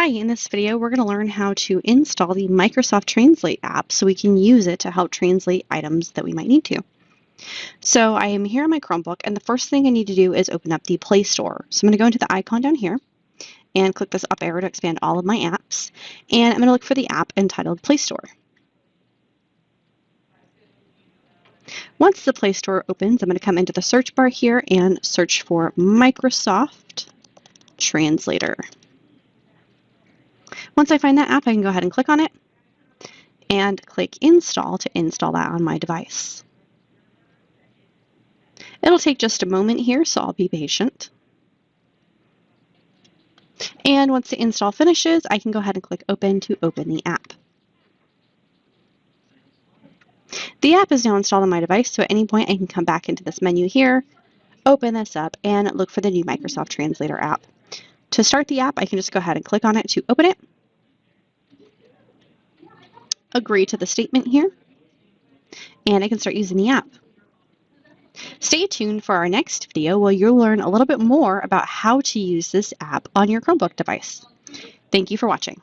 Hi, in this video we're going to learn how to install the Microsoft Translate app so we can use it to help translate items that we might need to. So I am here on my Chromebook, and the first thing I need to do is open up the Play Store. So I'm going to go into the icon down here and click this up arrow to expand all of my apps, and I'm going to look for the app entitled Play Store. Once the Play Store opens, I'm going to come into the search bar here and search for Microsoft Translator. Once I find that app, I can go ahead and click on it and click Install to install that on my device. It'll take just a moment here, so I'll be patient. And once the install finishes, I can go ahead and click Open to open the app. The app is now installed on my device, so at any point I can come back into this menu here, open this up, and look for the new Microsoft Translator app. To start the app, I can just go ahead and click on it to open it, agree to the statement here, and I can start using the app. Stay tuned for our next video where you'll learn a little bit more about how to use this app on your Chromebook device. Thank you for watching.